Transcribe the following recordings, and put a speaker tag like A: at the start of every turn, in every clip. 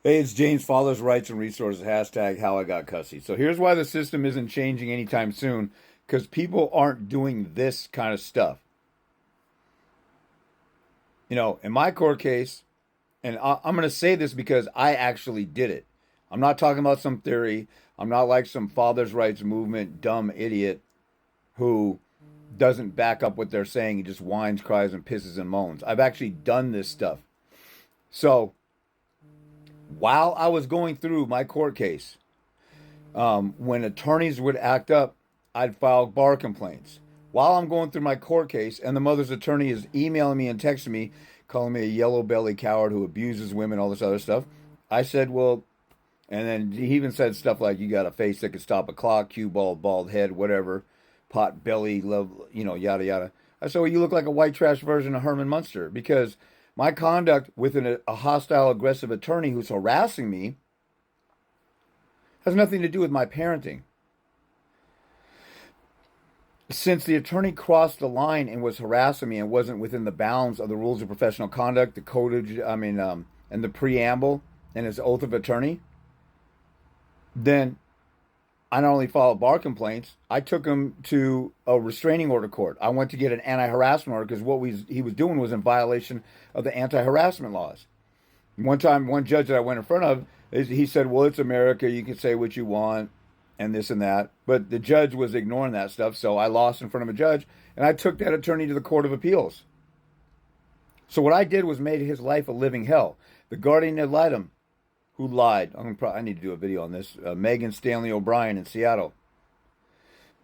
A: Hey, it's James, Father's Rights and Resources, hashtag how I got cussy. So here's why the system isn't changing anytime soon, because people aren't doing this kind of stuff. In my court case, and I'm going to say this because I actually did it. I'm not talking about some theory. I'm not like some father's rights movement dumb idiot who doesn't back up what they're saying. He just whines, cries, and pisses and moans. I've actually done this stuff. So while I was going through my court case, when attorneys would act up, I'd file bar complaints. While I'm going through my court case, and the mother's attorney is emailing me and texting me, calling me a yellow belly coward who abuses women, all this other stuff. I said, well, and then he even said stuff like, you got a face that could stop a clock, cue ball, bald head, whatever, pot belly, love, yada, yada. I said, well, you look like a white trash version of Herman Munster because my conduct with a hostile, aggressive attorney who's harassing me has nothing to do with my parenting. Since the attorney crossed the line and was harassing me and wasn't within the bounds of the rules of professional conduct, the codage, and the preamble and his oath of attorney, then I not only filed bar complaints, I took him to a restraining order court. I went to get an anti-harassment order because he was doing was in violation of the anti-harassment laws. One time, one judge that I went in front of, he said, well, it's America. You can say what you want and this and that. But the judge was ignoring that stuff. So I lost in front of a judge and I took that attorney to the Court of Appeals. So what I did was made his life a living hell. The guardian ad litem who lied. I need to do a video on this. Megan Stanley O'Brien in Seattle.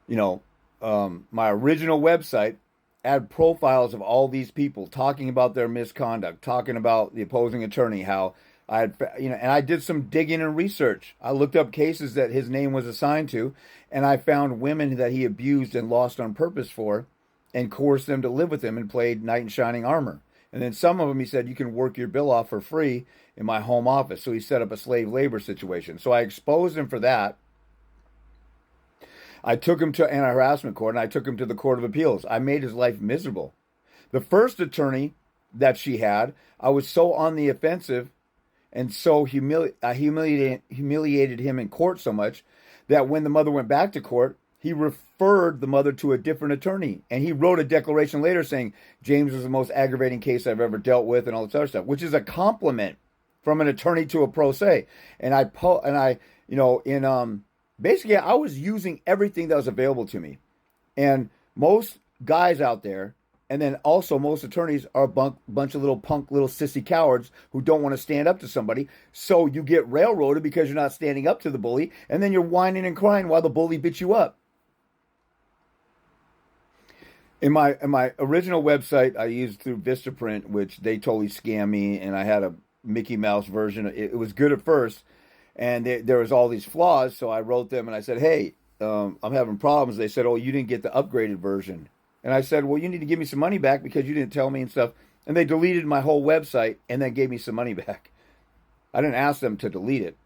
A: My original website had profiles of all these people talking about their misconduct, talking about the opposing attorney, how I had, and I did some digging and research. I looked up cases that his name was assigned to, and I found women that he abused and lost on purpose for, and coerced them to live with him and played knight in shining armor. And then some of them, he said, you can work your bill off for free in my home office. So he set up a slave labor situation. So I exposed him for that. I took him to anti-harassment court and I took him to the Court of Appeals. I made his life miserable. The first attorney that she had, I was so on the offensive and so humiliated him in court so much that when the mother went back to court, he referred the mother to a different attorney. And he wrote a declaration later saying, James was the most aggravating case I've ever dealt with and all this other stuff, which is a compliment from an attorney to a pro se. And basically, I was using everything that was available to me. And most guys out there, and then also most attorneys, are a bunch of little punk, little sissy cowards who don't want to stand up to somebody. So you get railroaded because you're not standing up to the bully, and then you're whining and crying while the bully bits you up. In my original website, I used through Vistaprint, which they totally scammed me, and I had a Mickey Mouse version. It was good at first, and there was all these flaws. So I wrote them and I said, "Hey, I'm having problems." They said, "Oh, you didn't get the upgraded version," and I said, "Well, you need to give me some money back because you didn't tell me and stuff." And they deleted my whole website and then gave me some money back. I didn't ask them to delete it,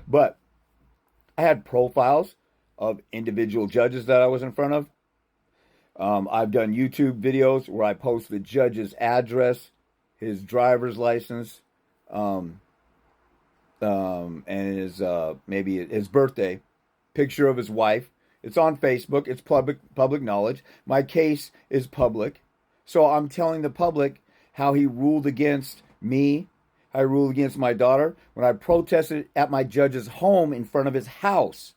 A: but I had profiles of individual judges that I was in front of. I've done YouTube videos where I post the judge's address, his driver's license, um, and his maybe his birthday, picture of his wife. It's on Facebook. It's public knowledge. My case is public, so I'm telling the public how he ruled against me. How he ruled against my daughter when I protested at my judge's home in front of his house.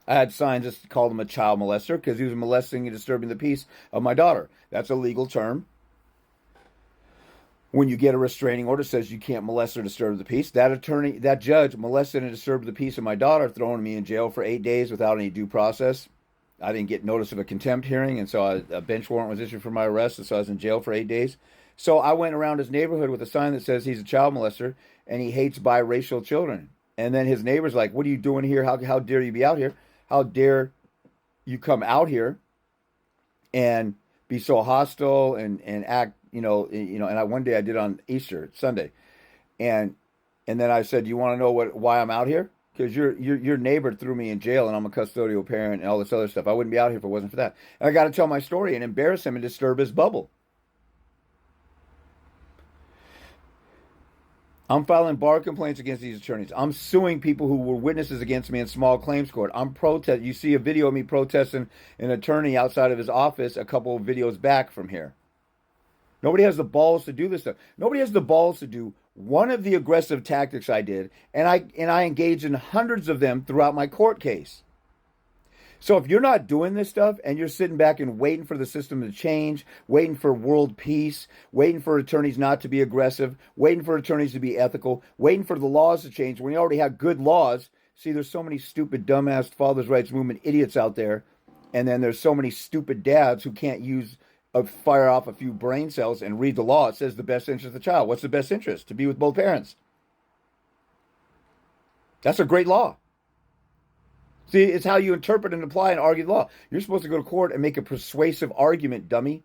A: I had signs that called him a child molester because he was molesting and disturbing the peace of my daughter. That's a legal term. When you get a restraining order that says you can't molest or disturb the peace, that judge molested and disturbed the peace of my daughter, throwing me in jail for 8 days without any due process. I didn't get notice of a contempt hearing, and so a bench warrant was issued for my arrest, and so I was in jail for 8 days. So I went around his neighborhood with a sign that says he's a child molester and he hates biracial children. And then his neighbor's like, "What are you doing here? How dare you be out here? How dare you come out here and be so hostile and act, and one day I did on Easter Sunday. And then I said, "You want to know why I'm out here? Because your neighbor threw me in jail and I'm a custodial parent and all this other stuff. I wouldn't be out here if it wasn't for that." And I got to tell my story and embarrass him and disturb his bubble. I'm filing bar complaints against these attorneys. I'm suing people who were witnesses against me in small claims court. I'm protest. You see a video of me protesting an attorney outside of his office a couple of videos back from here. Nobody has the balls to do this stuff. Nobody has the balls to do one of the aggressive tactics I did, and I engaged in hundreds of them throughout my court case. So if you're not doing this stuff and you're sitting back and waiting for the system to change, waiting for world peace, waiting for attorneys not to be aggressive, waiting for attorneys to be ethical, waiting for the laws to change when you already have good laws. See, there's so many stupid, dumbass father's rights movement idiots out there. And then there's so many stupid dads who can't fire off a few brain cells and read the law. It says the best interest of the child. What's the best interest? To be with both parents. That's a great law. See, it's how you interpret and apply and argue the law. You're supposed to go to court and make a persuasive argument, dummy.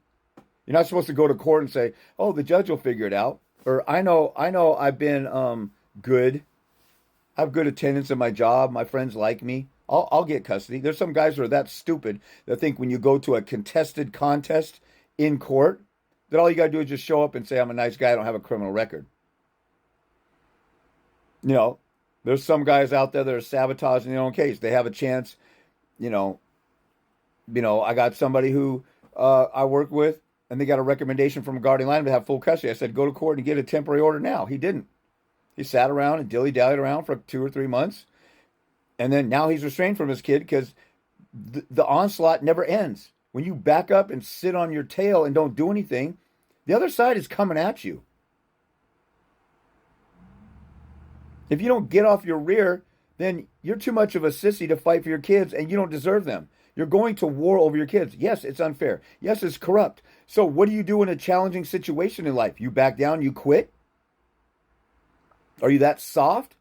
A: You're not supposed to go to court and say, "Oh, the judge will figure it out," or "I know, I've been good. I have good attendance at my job. My friends like me. I'll get custody." There's some guys who are that stupid that think when you go to a contested contest in court that all you got to do is just show up and say, "I'm a nice guy. I don't have a criminal record." You know, there's some guys out there that are sabotaging their own case. They have a chance, you know. I got somebody who I work with, and they got a recommendation from a guardian lineman to have full custody. I said, "Go to court and get a temporary order now." He didn't. He sat around and dilly-dallied around for 2 or 3 months, and then now he's restrained from his kid because the onslaught never ends. When you back up and sit on your tail and don't do anything, the other side is coming at you. If you don't get off your rear, then you're too much of a sissy to fight for your kids, and you don't deserve them. You're going to war over your kids. Yes, it's unfair. Yes, it's corrupt. So what do you do in a challenging situation in life? You back down, you quit? Are you that soft?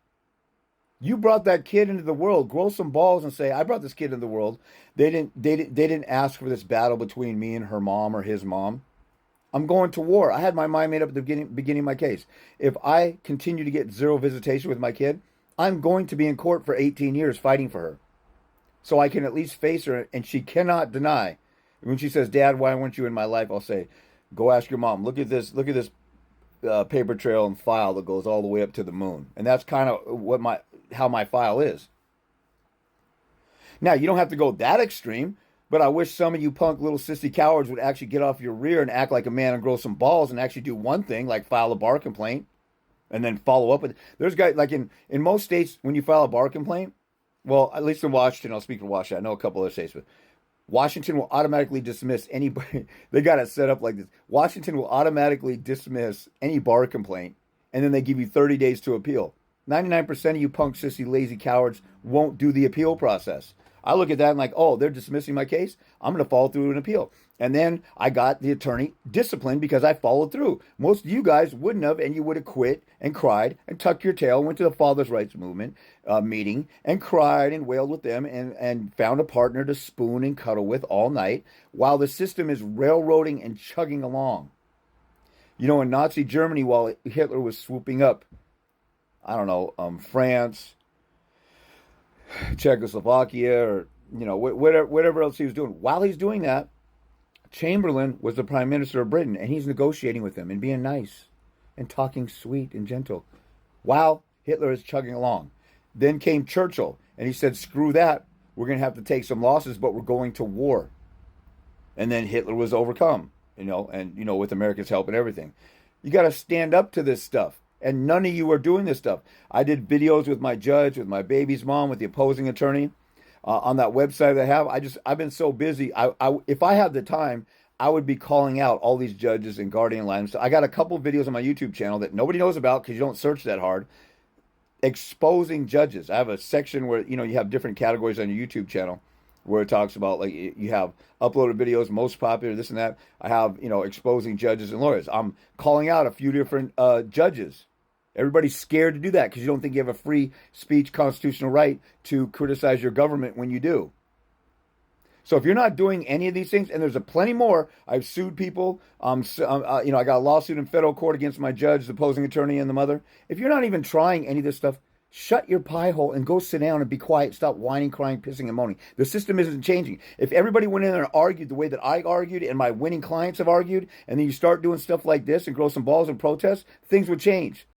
A: You brought that kid into the world. Grow some balls and say, "I brought this kid into the world. They didn't ask for this battle between me and her mom or his mom. I'm going to war." I had my mind made up at the beginning of my case. If I continue to get zero visitation with my kid, I'm going to be in court for 18 years fighting for her. So I can at least face her, and she cannot deny. When she says, "Dad, why weren't you in my life?" I'll say, "Go ask your mom. Look at this paper trail and file that goes all the way up to the moon." And that's kind of how my file is. Now, you don't have to go that extreme, but I wish some of you punk little sissy cowards would actually get off your rear and act like a man and grow some balls and actually do one thing, like file a bar complaint and then follow up with it. There's guys, like in most states, when you file a bar complaint, well, at least in Washington, I'll speak for Washington. I know a couple other states, but Washington will automatically dismiss anybody. They got it set up like this. Washington will automatically dismiss any bar complaint, and then they give you 30 days to appeal. 99% of you punk, sissy, lazy cowards won't do the appeal process. I look at that and like, oh, they're dismissing my case. I'm going to follow through an appeal. And then I got the attorney disciplined because I followed through. Most of you guys wouldn't have, and you would have quit and cried and tucked your tail, went to the Father's Rights Movement meeting and cried and wailed with them and found a partner to spoon and cuddle with all night while the system is railroading and chugging along. You know, in Nazi Germany, while Hitler was swooping up, I don't know, France, Czechoslovakia, or, you know, whatever else he was doing. While he's doing that, Chamberlain was the Prime Minister of Britain, and he's negotiating with them and being nice and talking sweet and gentle while Hitler is chugging along. Then came Churchill, and he said, "Screw that. We're going to have to take some losses, but we're going to war." And then Hitler was overcome, with America's help and everything. You got to stand up to this stuff. And none of you are doing this stuff. I did videos with my judge, with my baby's mom, with the opposing attorney on that website that I have. I've been so busy. If I had the time, I would be calling out all these judges and guardian linemen. So I got a couple videos on my YouTube channel that nobody knows about because you don't search that hard, exposing judges. I have a section where, you have different categories on your YouTube channel where it talks about, like, you have uploaded videos, most popular, this and that. I have, exposing judges and lawyers. I'm calling out a few different judges. Everybody's scared to do that because you don't think you have a free speech constitutional right to criticize your government when you do. So if you're not doing any of these things, and there's a plenty more, I've sued people. I got a lawsuit in federal court against my judge, the opposing attorney, and the mother. If you're not even trying any of this stuff, shut your pie hole and go sit down and be quiet. Stop whining, crying, pissing, and moaning. The system isn't changing. If everybody went in there and argued the way that I argued and my winning clients have argued, and then you start doing stuff like this and grow some balls and protest, things would change.